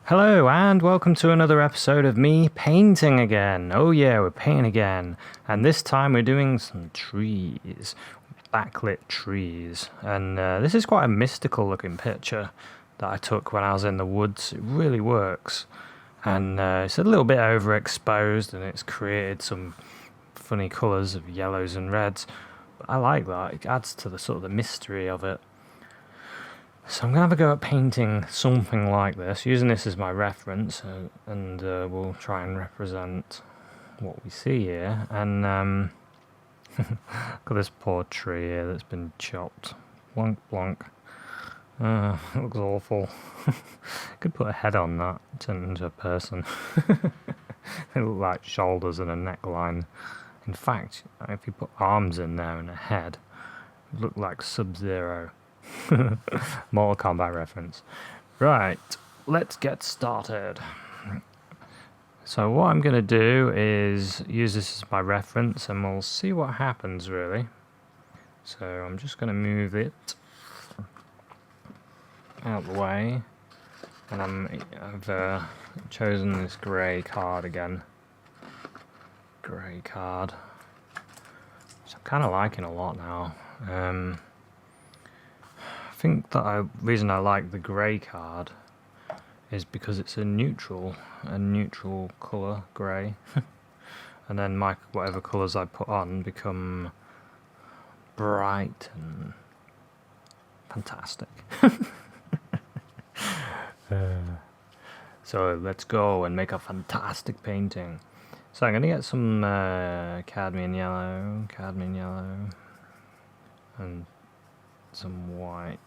Hello and welcome to another episode of me painting again. Oh yeah, we're painting again. And this time we're doing some trees, backlit trees. And this is quite a mystical looking picture that I took when I was in the woods. It really works. And it's a little bit overexposed and it's created some funny colours of yellows and reds. But I like that, it adds to the sort of the mystery of it. So I'm going to have a go at painting something like this, using this as my reference, and we'll try and represent what we see here. And look at this poor tree here that's been chopped. Blonk, blonk. It looks awful. Could put a head on that, turn it into a person. They look like shoulders and a neckline. In fact, if you put arms in there and a head, it would look like Sub-Zero. Mortal Kombat reference. Right, let's get started. So what I'm going to do is use this as my reference and we'll see what happens really. So I'm just going to move it out the way, and I've chosen this grey card again. Grey card, which I'm kind of liking a lot now. I think that reason I like the grey card is because it's a neutral colour, grey. And then whatever colours I put on become bright and fantastic. So let's go and make a fantastic painting. So I'm going to get some cadmium yellow, and some white.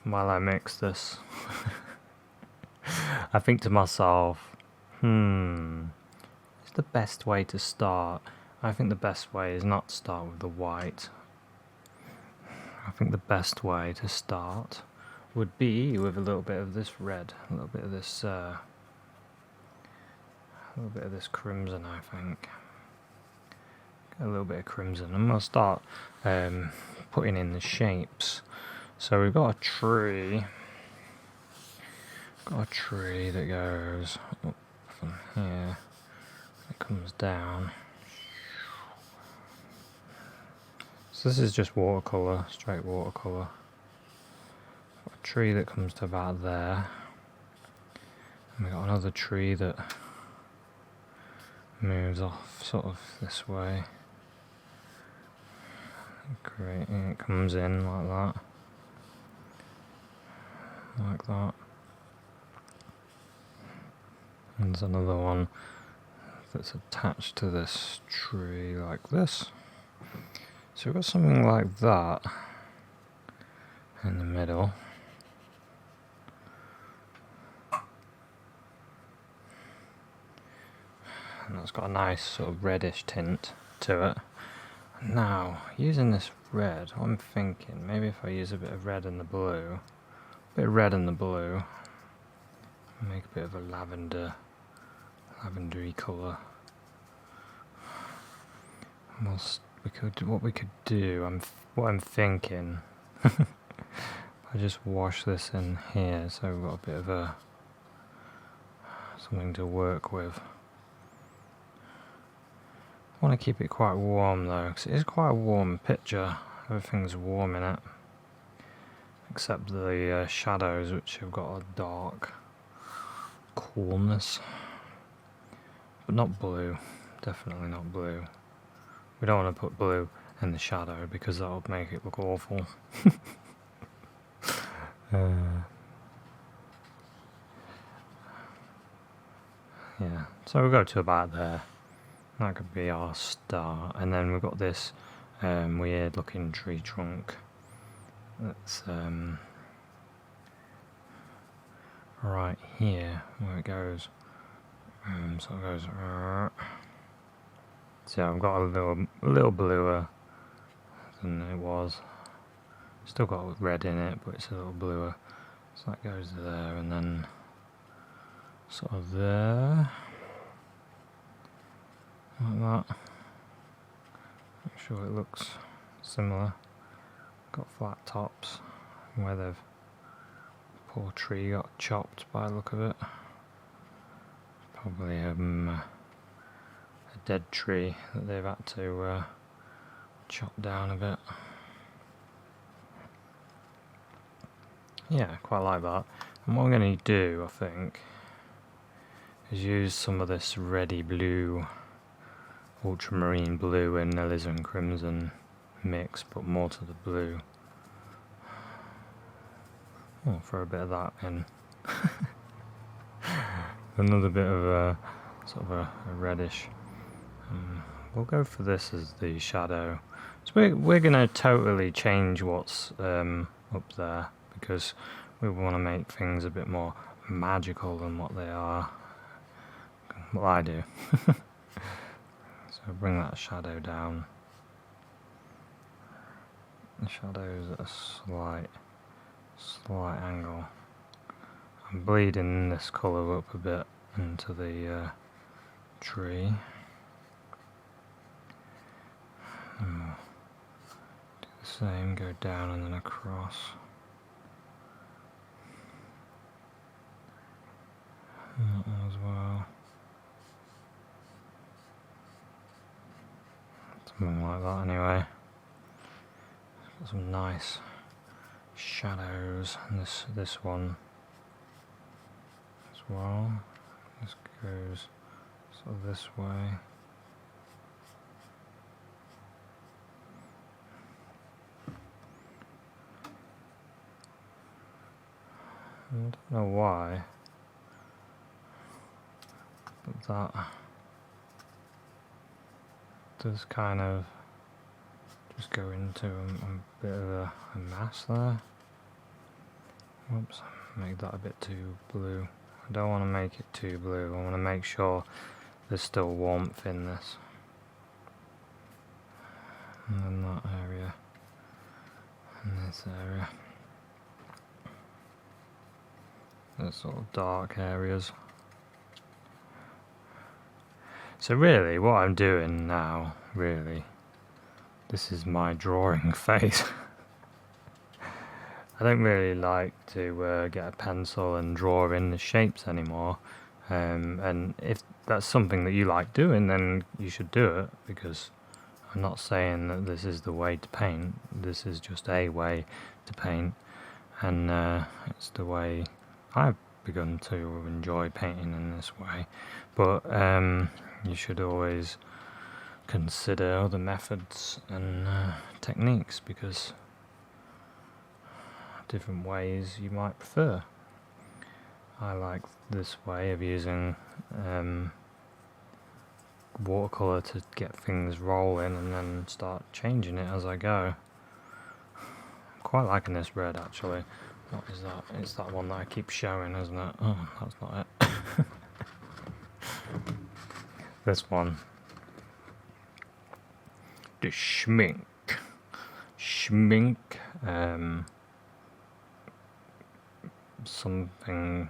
While I mix this, I think to myself, it's the best way to start. I think the best way is not to start with the white. I think the best way to start would be with a little bit of this red, a little bit of this crimson, I think. A little bit of crimson, and we'll start putting in the shapes. So we've got a tree. That goes up from here. It comes down. So this is just watercolour, straight watercolour. Got a tree that comes to about there. And we've got another tree that moves off sort of this way. Great, and it comes in like that. Like that. And there's another one that's attached to this tree like this. So we've got something like that in the middle. And that's got a nice sort of reddish tint to it. Now, using this red, I'm thinking maybe if I use a bit of red and the blue, make a bit of a lavendery colour. What we could do, what I'm thinking, I just wash this in here, so we've got a bit of something to work with. I want to keep it quite warm though, because it is quite a warm picture. Everything's warm in it, except the shadows, which have got a dark coolness. But not blue, definitely not blue. We don't want to put blue in the shadow because that would make it look awful. Yeah, so we'll go to about there. That could be our start. And then we've got this weird looking tree trunk that's right here where it goes. So it goes. So I've got a little bluer than it was. Still got red in it, but it's a little bluer. So that goes there, and then sort of there. Like that. Make sure it looks similar. Got flat tops where they've Poor tree got chopped by the look of it. Probably a dead tree that they've had to chop down a bit. Yeah, quite like that. And what I'm going to do, I think, is use some of this reddy blue, ultramarine blue and alizarin crimson mix, but more to the blue. I'll throw a bit of that in. Another bit of a sort of a reddish. We'll go for this as the shadow. So we're going to totally change what's up there, because we want to make things a bit more magical than what they are. Well, I do. So bring that shadow down. The shadow's at a slight angle. I'm bleeding this colour up a bit into the tree. And we'll do the same, go down and then across. And that one as well. Something like that anyway. Got some nice shadows, and this one as well. This goes sort of this way. I don't know why, but that does kind of just go into a bit of a mass there. Whoops, make that a bit too blue. I don't want to make it too blue. I want to make sure there's still warmth in this. And then that area, and this area. The sort of dark areas. So really, what I'm doing now, really, this is my drawing phase. I don't really like to get a pencil and draw in the shapes anymore. And if that's something that you like doing, then you should do it, because I'm not saying that this is the way to paint. This is just a way to paint, and it's the way I've begun to enjoy painting in this way. But you should always consider other methods and techniques, because different ways you might prefer. I like this way of using watercolour to get things rolling and then start changing it as I go. I'm quite liking this red actually. What is that? It's that one that I keep showing, isn't it? Oh, that's not it. This one. The schmink. Schmink. Something.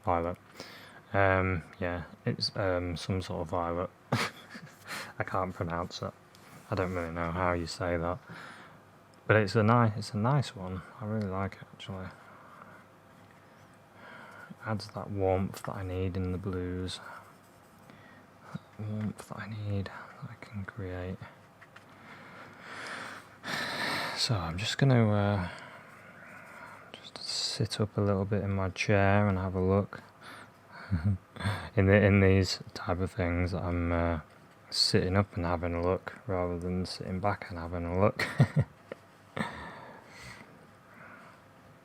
Violet. Yeah, it's some sort of violet. I can't pronounce it. I don't really know how you say that, but it's a nice one. I really like it actually. It adds that warmth that I need in the blues. That warmth that I need, that I can create. So I'm just gonna just sit up a little bit in my chair and have a look. in these type of things, I'm sitting up and having a look rather than sitting back and having a look.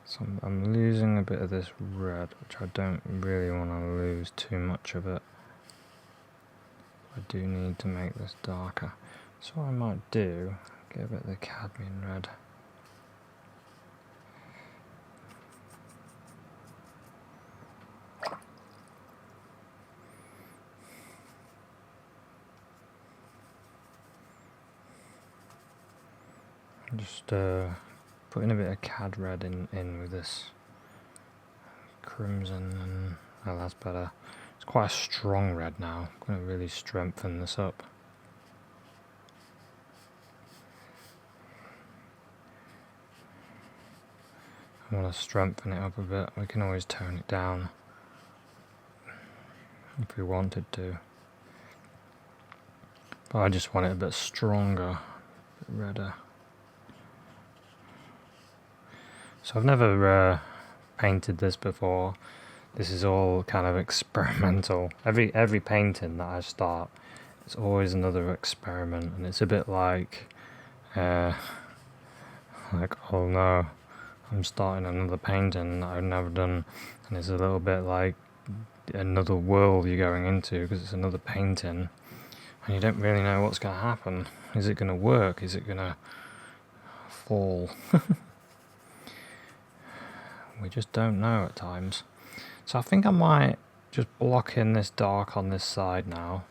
So I'm losing a bit of this red, which I don't really want to lose too much of it. I do need to make this darker. So what I might do, get a bit of the cadmium red. Just putting a bit of cad red in with this crimson, and well, that's better. It's quite a strong red now. I'm going to really strengthen this up. want to strengthen it up a bit, we can always tone it down if we wanted to. But I just want it a bit stronger, a bit redder. So I've never painted this before. This is all kind of experimental. Every painting that I start, it's always another experiment, and it's a bit like oh no, I'm starting another painting that I've never done, and it's a little bit like another world you're going into because it's another painting, and you don't really know what's going to happen. Is it going to work? Is it going to fall? We just don't know at times. So I think I might just block in this dark on this side now.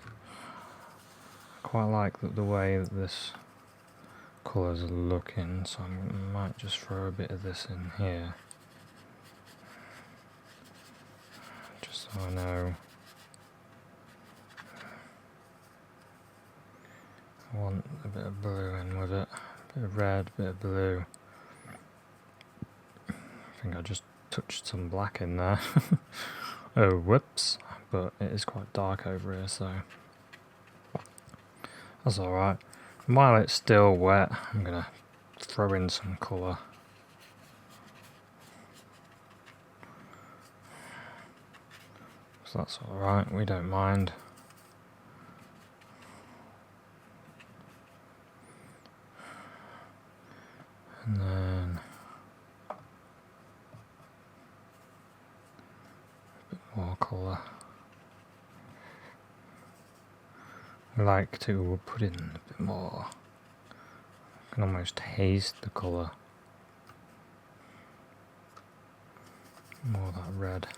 I quite like the way that this colours are looking, so I might just throw a bit of this in here. Just so I know. I want a bit of blue in with it. A bit of red, a bit of blue. I think I just touched some black in there. Oh, whoops. But it is quite dark over here, so that's alright. While it's still wet, I'm going to throw in some colour. So that's alright, we don't mind. And then a bit more colour. I like to put in a bit more. I can almost taste the colour. More of that red.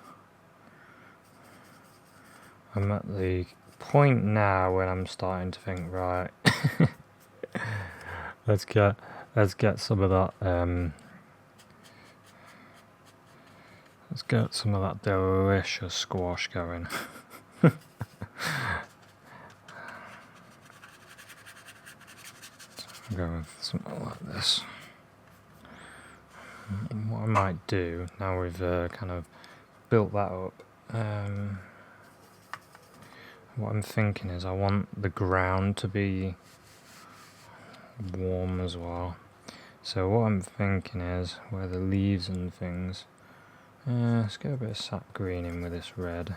I'm at the point now when I'm starting to think, right, let's get some of that let's get some of that delicious squash going. I'll go with something like this. What I might do, now we've kind of built that up, what I'm thinking is I want the ground to be warm as well. So what I'm thinking is, where the leaves and things, let's get a bit of sap green in with this red.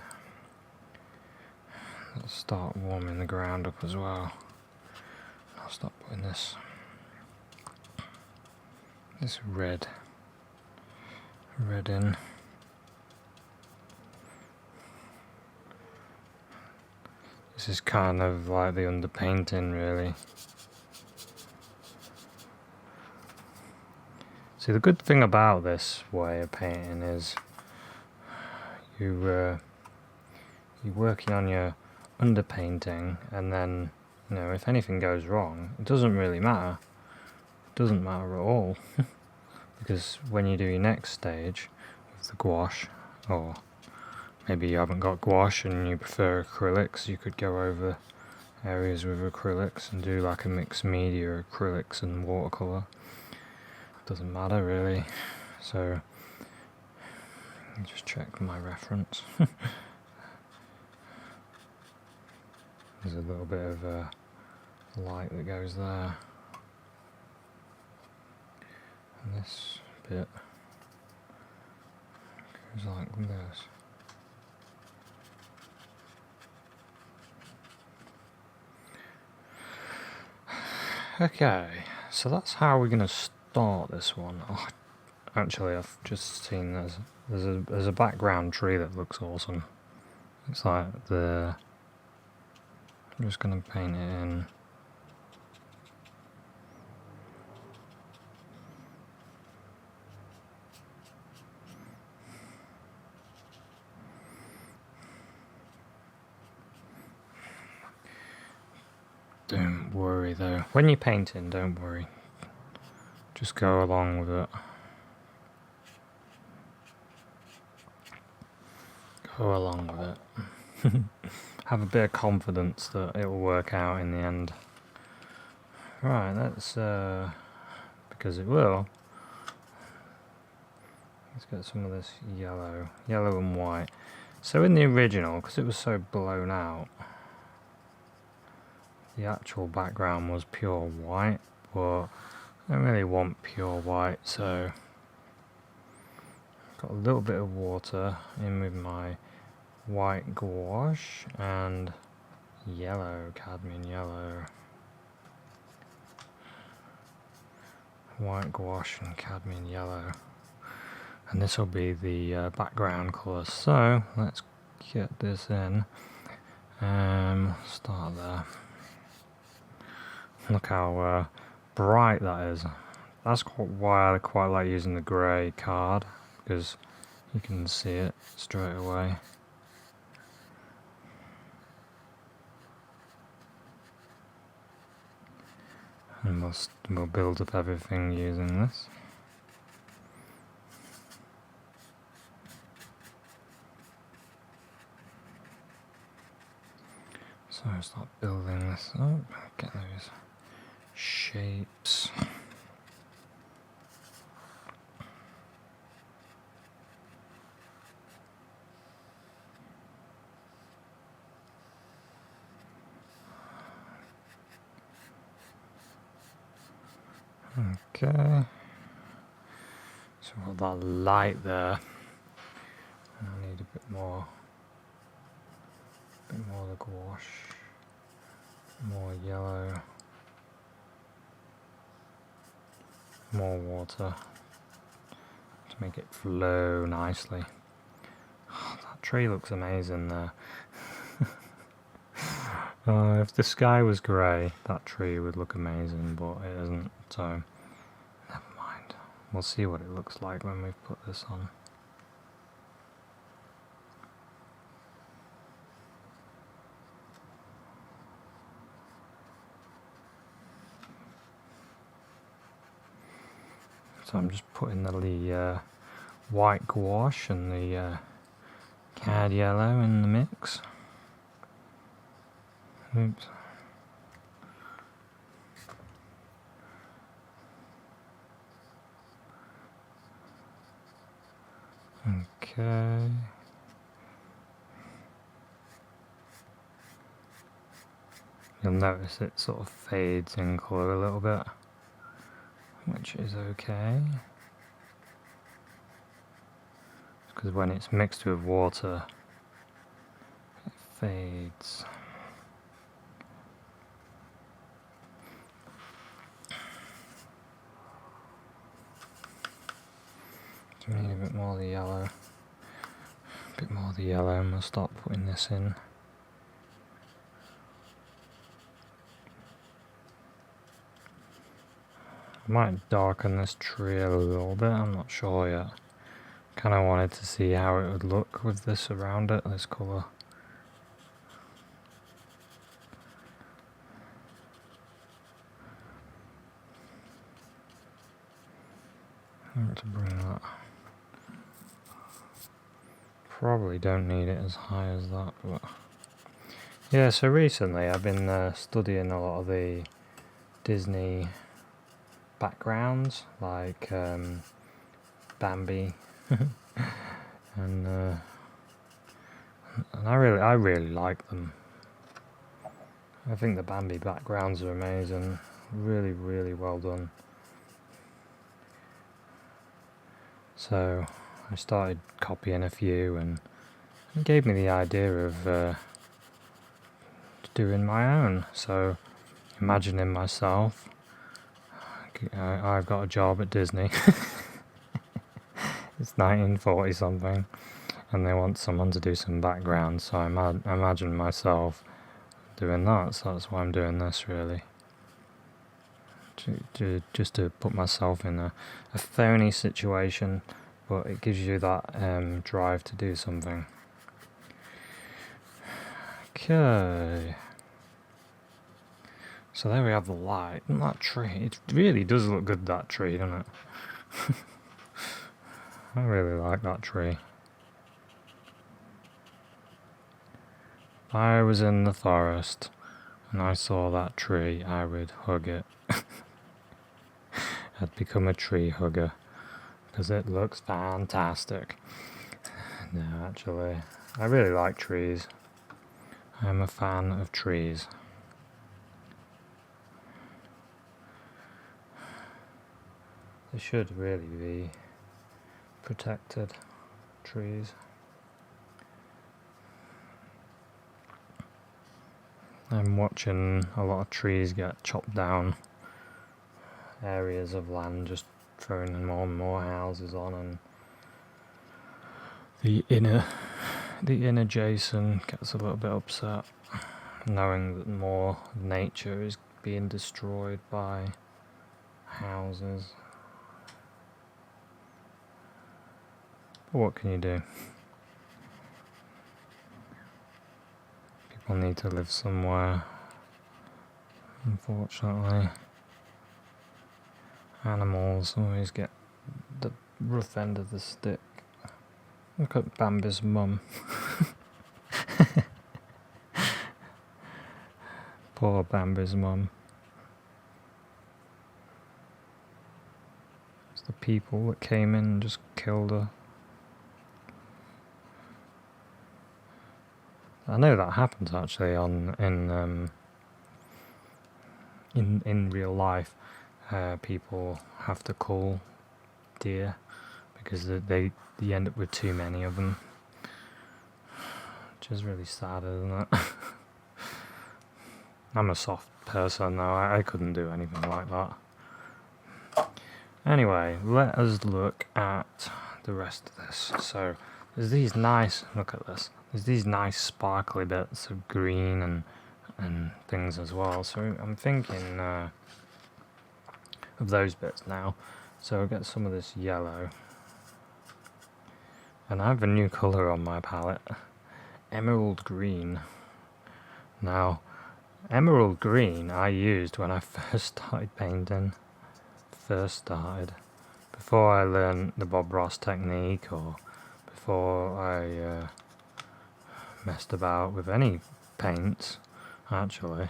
Let's start warming the ground up as well. I'll start putting this red in. This is kind of like the underpainting, really. See, the good thing about this way of painting is you're working on your underpainting, and then, you know, if anything goes wrong, it doesn't really matter. It doesn't matter at all. Because when you do your next stage with the gouache, or maybe you haven't got gouache and you prefer acrylics, you could go over areas with acrylics and do like a mixed media, acrylics and watercolour. Doesn't matter really. So just check my reference. There's a little bit of light that goes there. And this bit goes like this. Okay, so that's how we're going to start this one. Oh, actually, I've just seen there's a background tree that looks awesome. It's like I'm just going to paint it in. Don't worry though. When you're painting, don't worry. Just go along with it. Go along with it. Have a bit of confidence that it will work out in the end. Right, let's, because it will, Let's get some of this yellow and white. So in the original, because it was so blown out, the actual background was pure white, but I don't really want pure white, so got a little bit of water in with my white gouache and yellow, cadmium yellow. White gouache and cadmium yellow. And this will be the background colour. So let's get this in. Start there. Look how bright that is. That's why I quite like using the grey card, because you can see it straight away. And we'll build up everything using this. So I'll start building this up, get those shapes. Okay, so we've got that light there. I need a bit more of the gouache, more yellow, more water to make it flow nicely. Oh, that tree looks amazing there. If the sky was grey, that tree would look amazing, but it isn't, so never mind. We'll see what it looks like when we've put this on. So I'm just putting the white gouache and the cad yellow in the mix. Oops. Okay. You'll notice it sort of fades in colour a little bit, which is okay. Because when it's mixed with water, it fades. So we need a bit more of the yellow. A bit more of the yellow, and we'll start putting this in. I might darken this tree a little bit, I'm not sure yet. Kind of wanted to see how it would look with this around it, this colour. I want to bring that. Probably don't need it as high as that, but yeah. So recently I've been studying a lot of the Disney backgrounds, like Bambi, and I really like them. I think the Bambi backgrounds are amazing, really well done. So I started copying a few, and it gave me the idea of doing my own. So imagining myself, I've got a job at Disney. It's 1940 something, and they want someone to do some background, so I imagine myself doing that, so that's why I'm doing this, really. Just to put myself in a phony situation, but it gives you that drive to do something. Okay. So there we have the light. And that tree, it really does look good, that tree, doesn't it? I really like that tree. If I was in the forest and I saw that tree, I would hug it. I'd become a tree hugger, because it looks fantastic. No, actually, I really like trees. I'm a fan of trees. They should really be protected, trees. I'm watching a lot of trees get chopped down. Areas of land just throwing more and more houses on, and the inner Jason gets a little bit upset knowing that more nature is being destroyed by houses. But what can you do? People need to live somewhere. Unfortunately, animals always get the rough end of the stick. Look at Bambi's mum. Poor Bambi's mum. It's the people that came in and just killed her. I know that happens actually in real life. People have to cull deer because they end up with too many of them, which is really sad, isn't it? I'm a soft person though, I couldn't do anything like that. Anyway, let us look at the rest of this. So there's these nice, look at this, there's these nice sparkly bits of green and things as well. So I'm thinking of those bits now. So I'll get some of this yellow. And I have a new colour on my palette, emerald green. Now, emerald green I used when I first started painting. Before I learned the Bob Ross technique, or before I messed about with any paints, actually.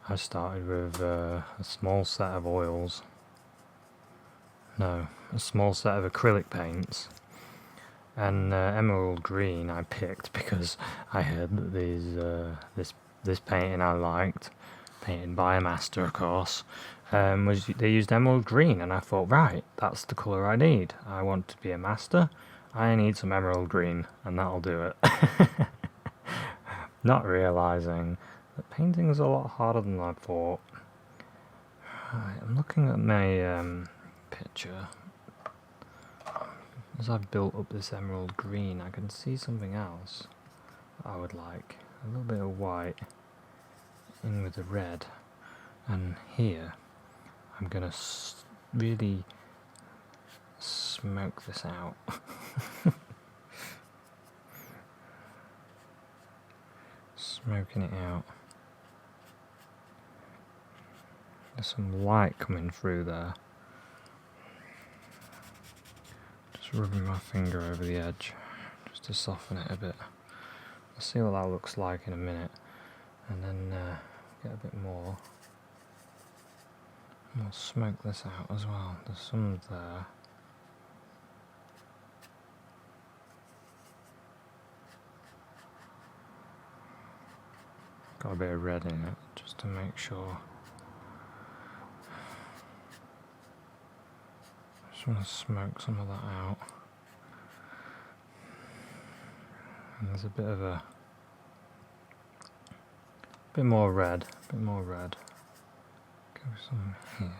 I started with a small set of oils. No, a small set of acrylic paints. And emerald green I picked because I heard that this painting I liked, painted by a master of course, they used emerald green, and I thought, right, that's the colour I need. I want to be a master, I need some emerald green, and that'll do it. Not realising that painting is a lot harder than I thought. Right, I'm looking at my picture. As I've built up this emerald green, I can see something else that I would like. A little bit of white in with the red. And here, I'm going to really smoke this out. Smoking it out. There's some light coming through there. Just rubbing my finger over the edge, just to soften it a bit. I'll see what that looks like in a minute, and then get a bit more. And we'll smoke this out as well. There's some there. Got a bit of red in it, just to make sure. Just want to smoke some of that out. And there's a bit of a bit more red. Go some here.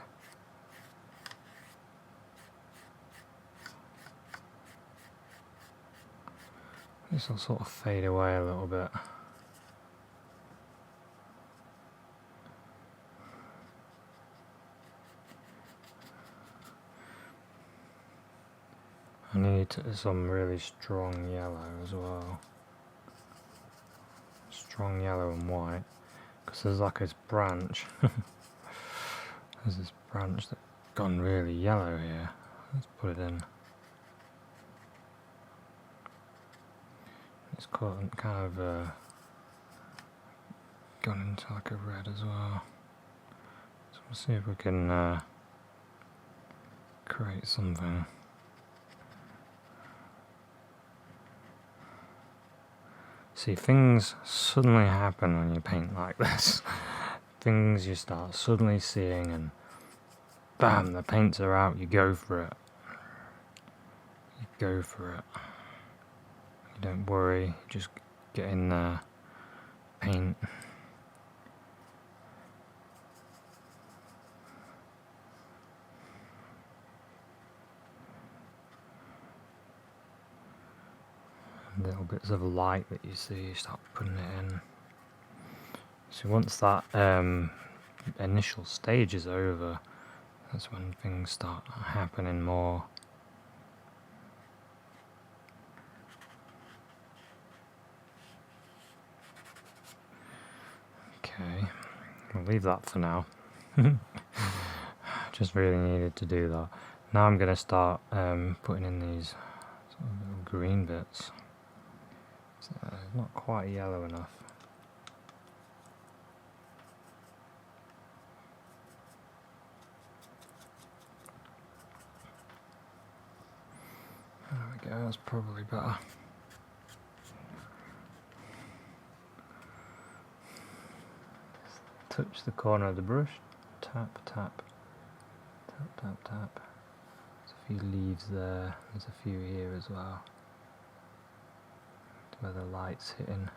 This will sort of fade away a little bit. I need some really strong yellow as well. Strong yellow and white. Because there's like this branch. There's this branch that's gone really yellow here. Let's put it in. It's kind of gone into like a red as well. So we'll see if we can create something. See, things suddenly happen when you paint like this. Things you start suddenly seeing, and bam, the paints are out, you go for it. You go for it. You don't worry, just get in there, paint. Little bits of light that you see, you start putting it in. So once that initial stage is over, that's when things start happening more. Okay, we'll leave that for now. Just really needed to do that. Now I'm going to start putting in these sort of little green bits. So, not quite yellow enough. There we go, that's probably better. Touch the corner of the brush, tap, tap, tap, tap, tap. There's a few leaves there, there's a few here as well, where the light's hitting.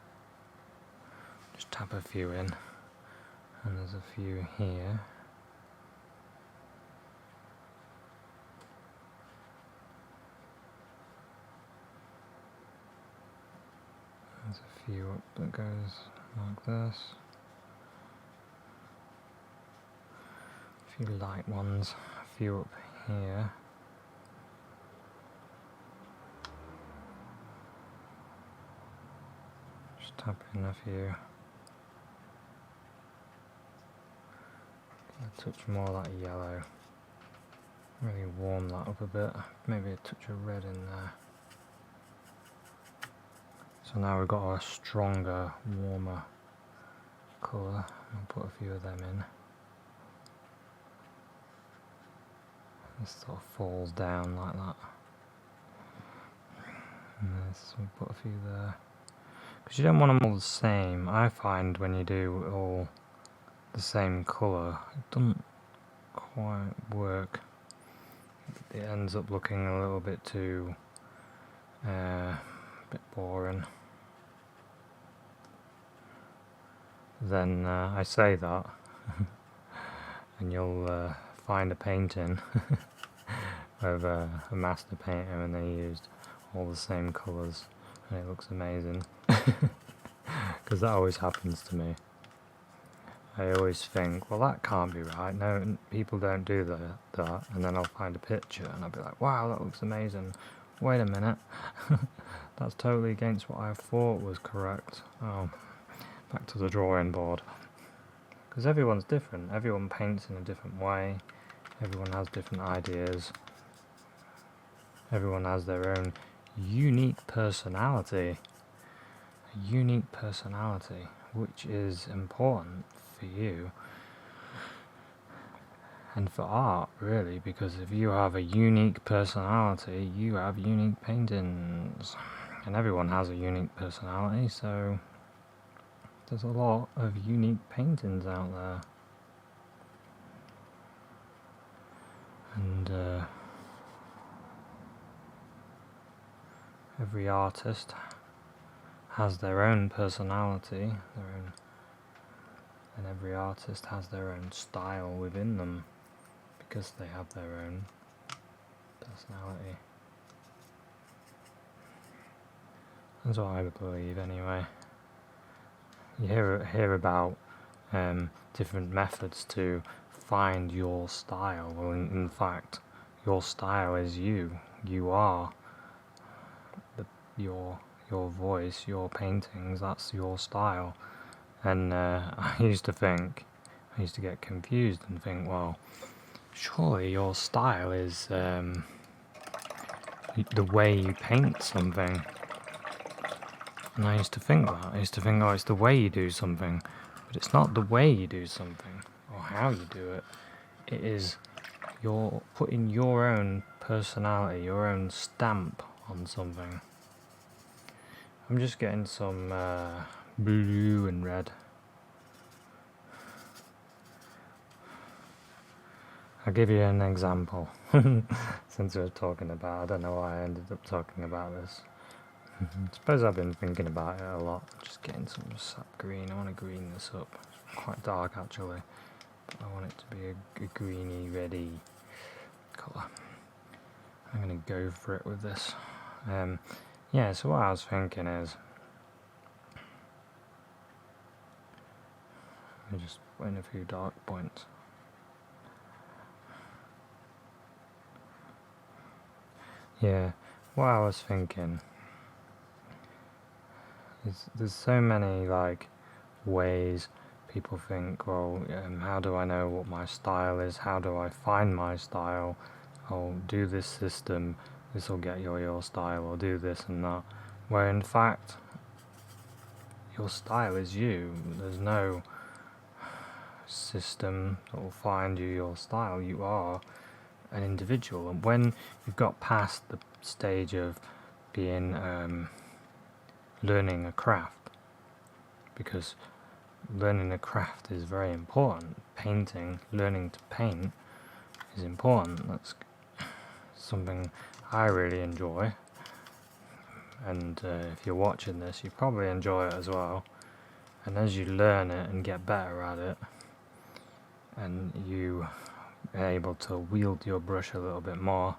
Just tap a few in, and there's a few here. There's a few up that goes like this. A few light ones, a few up here. Just tap in a few. A touch more of that yellow. Really warm that up a bit. Maybe a touch of red in there. So now we've got a stronger, warmer colour. I'll put a few of them in. This sort of falls down like that. And this, we'll put a few there. Because you don't want them all the same. I find when you do all the same colour, it doesn't quite work. It ends up looking a little bit too bit boring. Then I say that, and you'll find a painting of a master painter and they used all the same colours and it looks amazing. Because that always happens to me. I always think, well, that can't be right. No, people don't do that. And then I'll find a picture and I'll be like, wow, that looks amazing. Wait a minute. That's totally against what I thought was correct. Oh, back to the drawing board. Because everyone's different. Everyone paints in a different way. Everyone has different ideas. Everyone has their own unique personality. A unique personality, which is important for you and for art, really, because if you have a unique personality, you have unique paintings. And everyone has a unique personality, so there's a lot of unique paintings out there. And every artist has their own personality, and every artist has their own style within them because they have their own personality. That's what I believe, anyway. You hear about different methods to find your style. Well, in fact, your style is you. You are your voice, your paintings. That's your style. And I used to get confused and think, well, surely your style is the way you paint something. And I used to think that. I used to think, oh, it's the way you do something. But it's not the way you do something or how you do it. It is you're putting your own personality, your own stamp on something. I'm just getting some blue and red. I'll give you an example. Since we're talking about, I don't know why I ended up talking about this. I suppose I've been thinking about it a lot. Just getting some sap green. I want to green this up. It's quite dark actually, but I want it to be a greeny, reddy colour. I'm going to go for it with this. Yeah, so what I was thinking is, let me just put in a few dark points. Yeah, what I was thinking is there's so many like ways people think, well, how do I know what my style is? How do I find my style? Oh, do this system, this will get your style, or do this and that. Where in fact, your style is you. There's no system that will find you your style. You are an individual. And when you've got past the stage of being learning a craft, because learning a craft is very important. Painting, learning to paint is important. That's something I really enjoy, and if you're watching this, you probably enjoy it as well. And as you learn it and get better at it, and you are able to wield your brush a little bit more,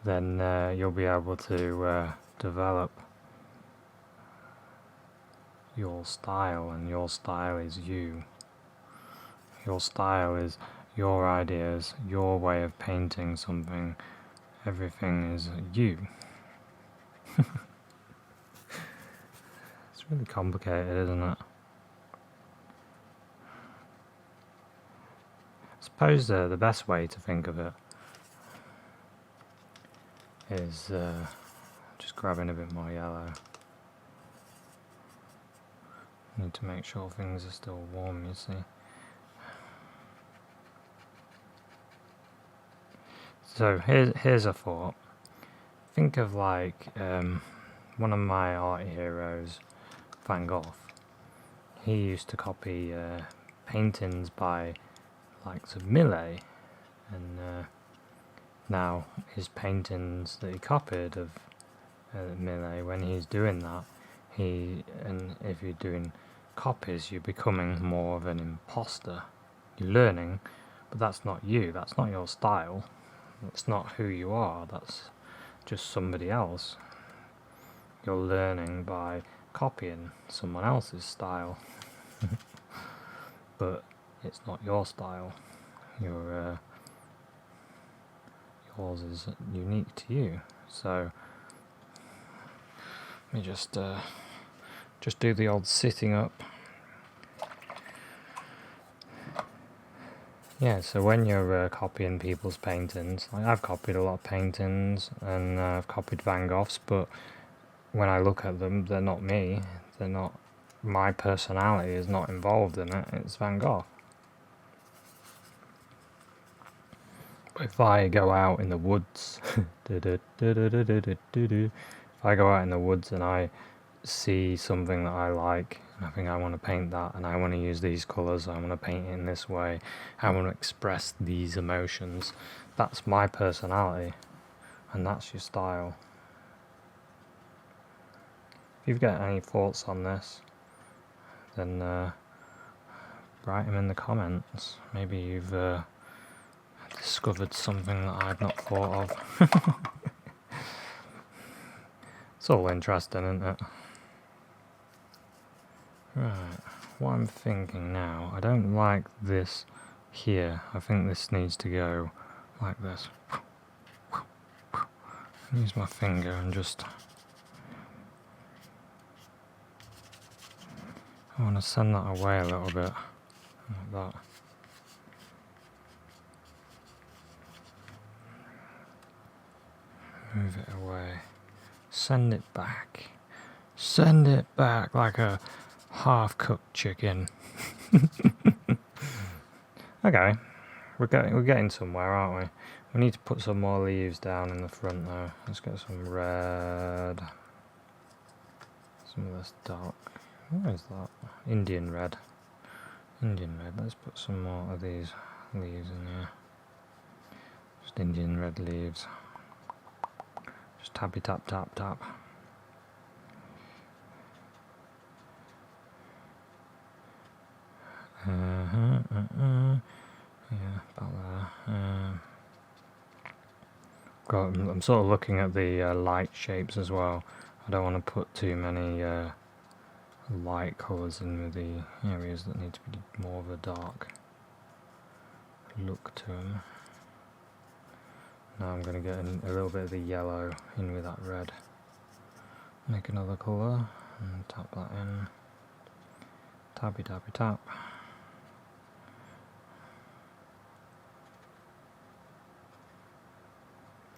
then you'll be able to develop your style, and your style is you. Your style is your ideas, your way of painting something. Everything is you. It's really complicated, isn't it? I suppose the best way to think of it is just grabbing a bit more yellow. Need to make sure things are still warm, you see. So here's a thought. Think of like one of my art heroes, Van Gogh. He used to copy paintings by likes of Millet, and now his paintings that he copied of Millet, when he's doing that, and if you're doing copies, you're becoming more of an imposter. You're learning, but that's not you, that's not your style, that's not who you are, that's just somebody else. You're learning by copying someone else's style. But it's not your style. Yours is unique to you. So let me just do the old sitting up. Yeah, so when you're copying people's paintings, like I've copied a lot of paintings, and I've copied Van Goghs, but when I look at them, they're not me. They're not, my personality is not involved in it. It's Van Gogh. If I go out in the woods, if I go out in the woods and I see something that I like, and I think I want to paint that, and I want to use these colours, I want to paint it in this way, I want to express these emotions, that's my personality, and that's your style. If you've got any thoughts on this, then write them in the comments. Maybe you've discovered something that I've not thought of. It's all interesting, isn't it? Right, what I'm thinking now, I don't like this here. I think this needs to go like this. Use my finger and just... I want to send that away a little bit, like that. Move it away. Send it back. Send it back like a half-cooked chicken. Okay, We're getting somewhere, aren't we? We need to put some more leaves down in the front though. Let's get some red. Some of this dark. What is that? Indian red. Indian red. Let's put some more of these leaves in here. Just Indian red leaves. Just tappy tap tap tap. Yeah, about there. I'm sort of looking at the light shapes as well. I don't want to put too many light colours in with the areas that need to be more of a dark look to them. Now I'm going to get a little bit of the yellow in with that red. Make another colour and tap that in. Tappy tappy tap.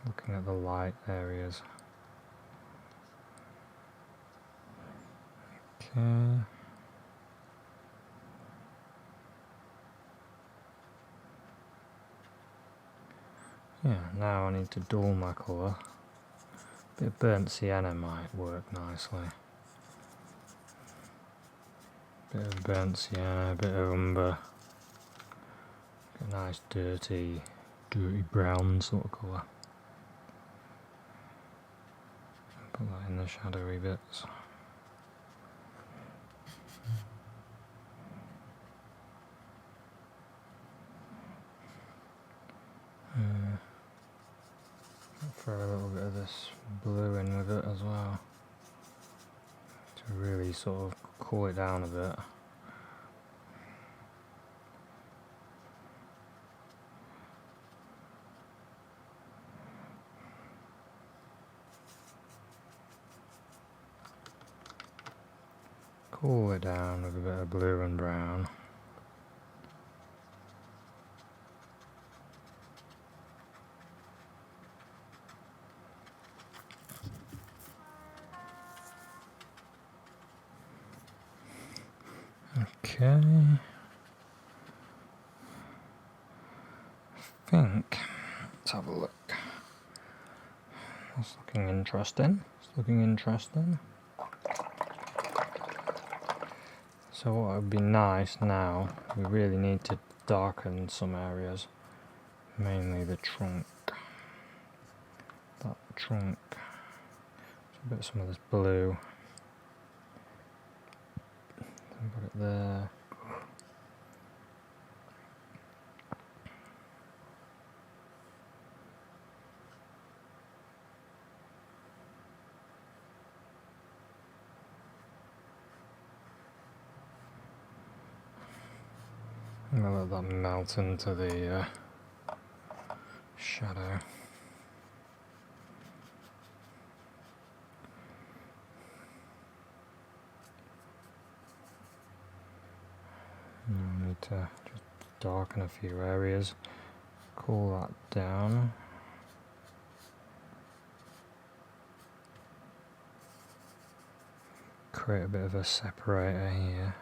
Looking at the light areas. Okay. Yeah, now I need to dull my colour. A bit of burnt sienna might work nicely. Bit of burnt sienna, a bit of umber. A nice dirty brown sort of colour. Put that in the shadowy bits. Throw a little bit of this blue in with it as well to really sort of cool it down a bit. Cool it down with a bit of blue and brown. Okay. I think, let's have a look. That's looking interesting. It's looking interesting. So what would be nice now, we really need to darken some areas, mainly the trunk. That trunk. So a bit of some of this blue. Put it there. I'm going to let that melt into the shadow. I need to just darken a few areas, cool that down. Create a bit of a separator here.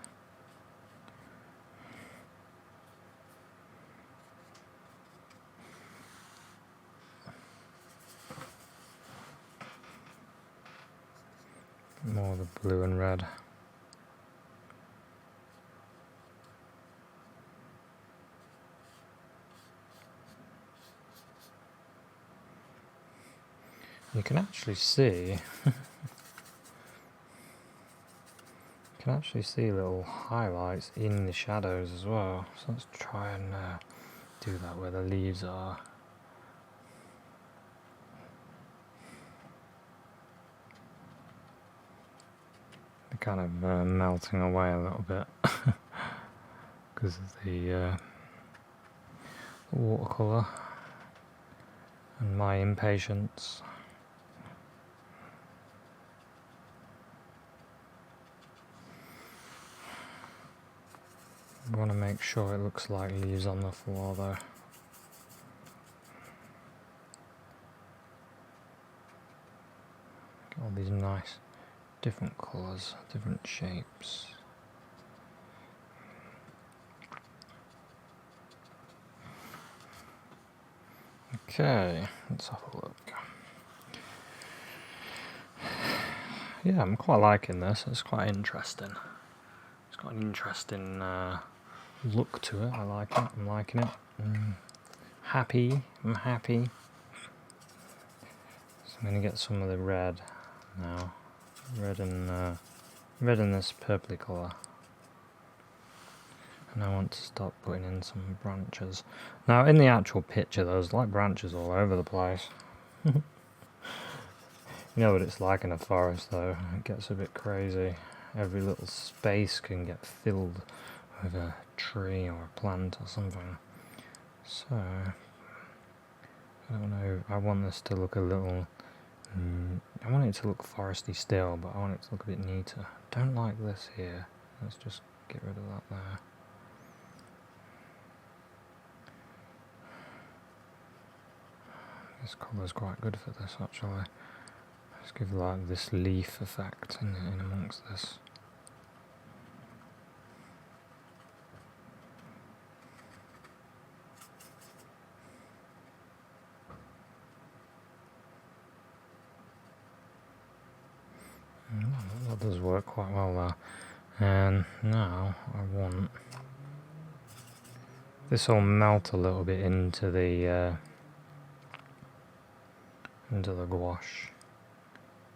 More of the blue and red. You can actually see little highlights in the shadows as well. So let's try and do that where the leaves are. They're kind of melting away a little bit because of the watercolour and my impatience. I want to make sure it looks like leaves on the floor though. Got all these nice different colours, different shapes. Okay, let's have a look. Yeah, I'm quite liking this. It's quite interesting. It's got an interesting look to it. I like it. I'm liking it. Happy. I'm happy. So I'm going to get some of the red now. Red and this purpley colour. And I want to start putting in some branches. Now, in the actual picture, there's like branches all over the place. You know what it's like in a forest, though. It gets a bit crazy. Every little space can get filled with a tree or a plant or something. So, I don't know. I want this to look a little... I want it to look foresty still, but I want it to look a bit neater. Don't like this here. Let's just get rid of that there. This colour's quite good for this, actually. Let's give like this leaf effect in amongst this. That does work quite well there. And now I want this will melt a little bit into the gouache.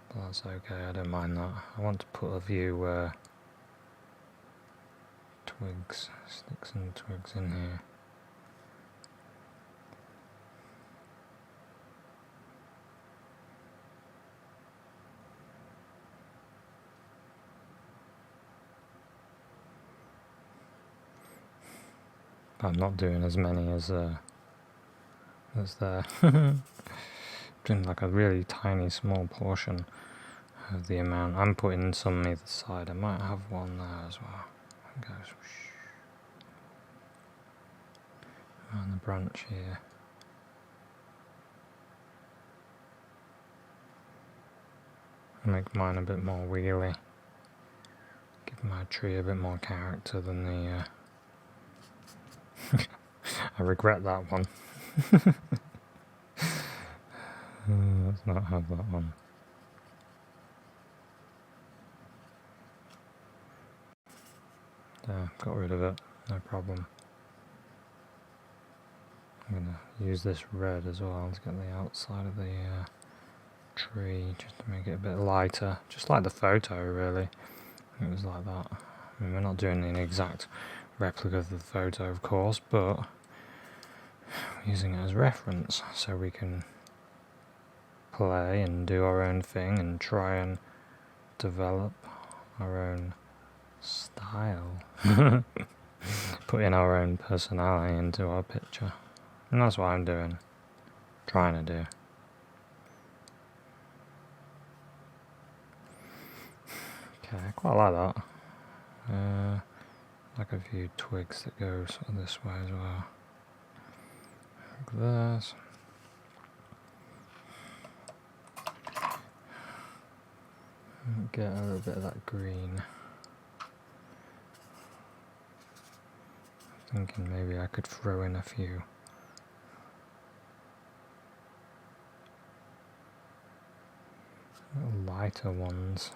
But that's okay, I don't mind that. I want to put a few twigs, sticks and twigs in here. I'm not doing as many as there. Doing like a really tiny small portion of the amount. I'm putting some either side. I might have one there as well. It goes around the branch here. Make mine a bit more wheelie. Give my tree a bit more character than the... I regret that one. Let's not have that one. There, got rid of it, no problem. I'm going to use this red as well to get the outside of the tree, just to make it a bit lighter. Just like the photo, really. It was like that. I mean, we're not doing an exact replica of the photo, of course, but we're using it as reference so we can play and do our own thing and try and develop our own style. Put in our own personality into our picture. And that's what I'm doing. Trying to do. Okay, I quite like that. Like a few twigs that go sort of this way as well. Like this. Get a little bit of that green. Thinking maybe I could throw in a few little lighter ones.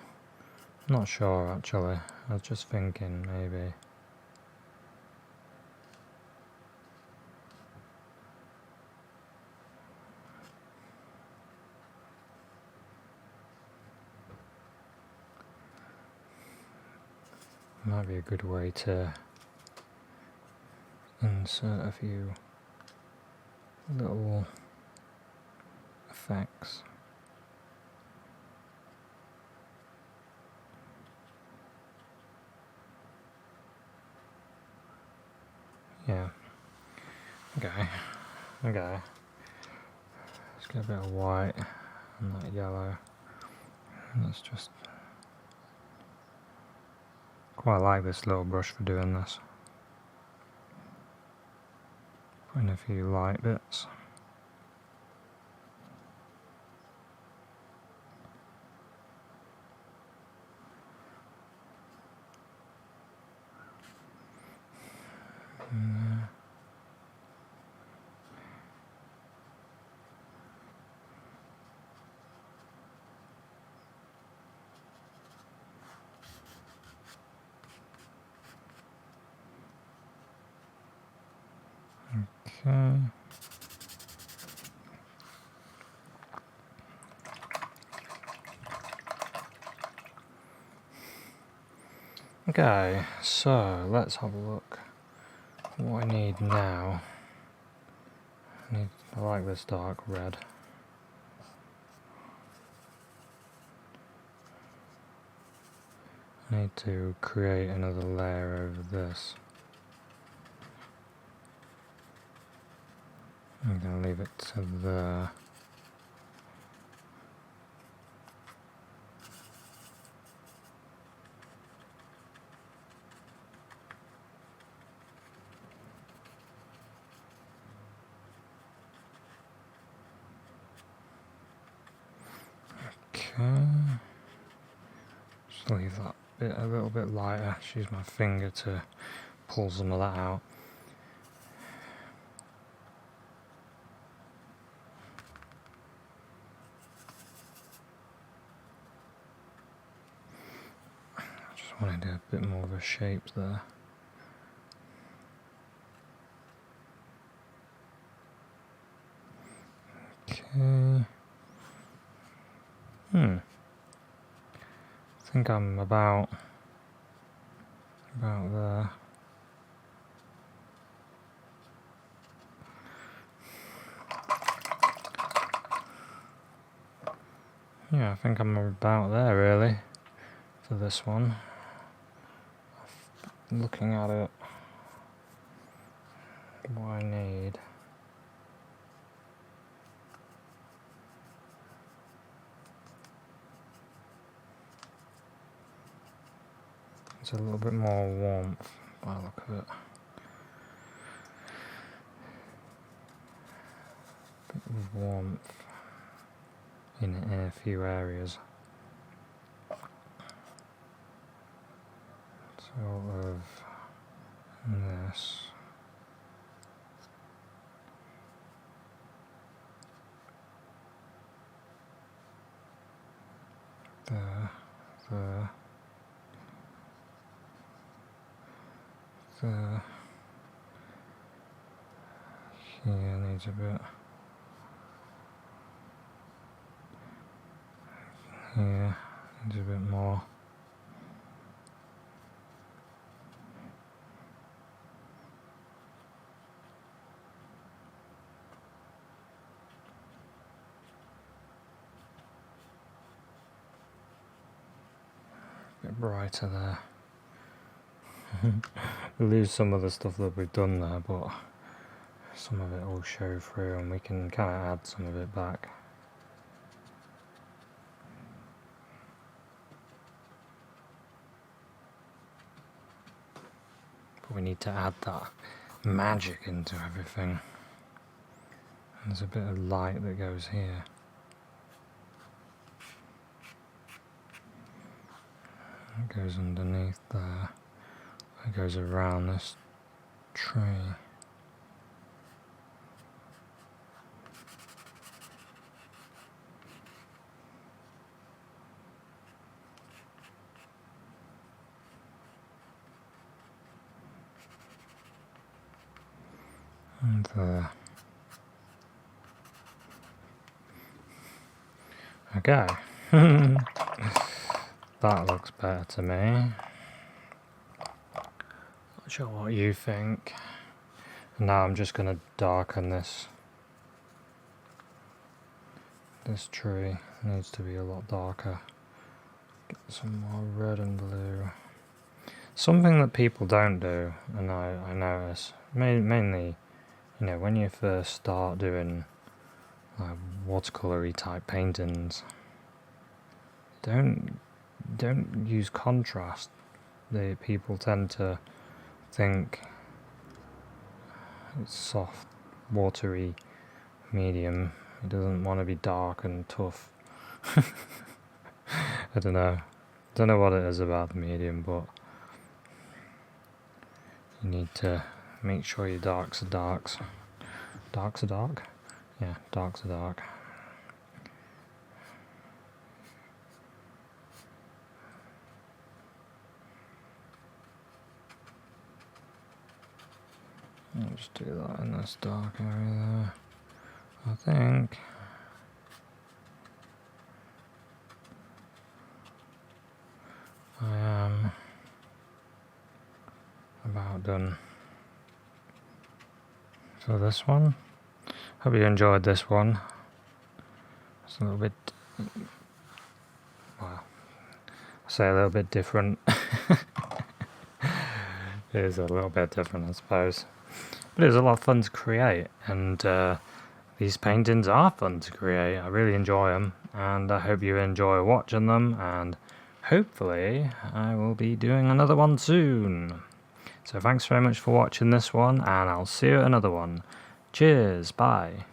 Not sure actually. I was just thinking maybe. Might be a good way to insert a few little effects. Yeah. Okay. Let's get a bit of white and that yellow. And let's just... Quite like this little brush for doing this. Put in a few light bits. Okay. Okay, so let's have a look. What I need now. I like this dark red. I need to create another layer over this. I'm going to leave it to there. Okay. Just leave that bit a little bit lighter. Just use my finger to pull some of that out. I just want to do a bit more of a shape there. Okay. I think I'm about there. Yeah, I think I'm about there really for this one. Looking at it, what I need. It's a little bit more warmth by the look of it. A bit of warmth in a few areas. Sort of this. There. Here needs a bit. Here needs a bit more. A bit brighter there. We lose some of the stuff that we've done there, but some of it will show through and we can kind of add some of it back. But we need to add that magic into everything. There's a bit of light that goes here. It goes underneath there. It goes around this tree. And there. Okay. That looks better to me. Not sure what you think. Now I'm just going to darken this. This tree needs to be a lot darker. Get some more red and blue. Something that people don't do, and I notice, mainly, you know, when you first start doing like watercolour-y type paintings, don't use contrast. The people tend to think it's soft, watery medium. It doesn't want to be dark and tough. I don't know what it is about the medium, but you need to make sure your darks are darks. Darks are dark? Yeah, darks are dark. I'll just do that in this dark area there, I think. I am about done for this one. Hope you enjoyed this one. It's a little bit, well, I say a little bit different. It is a little bit different, I suppose. But it was a lot of fun to create, and these paintings are fun to create. I really enjoy them, and I hope you enjoy watching them, and hopefully I will be doing another one soon. So thanks very much for watching this one, and I'll see you at another one. Cheers, bye.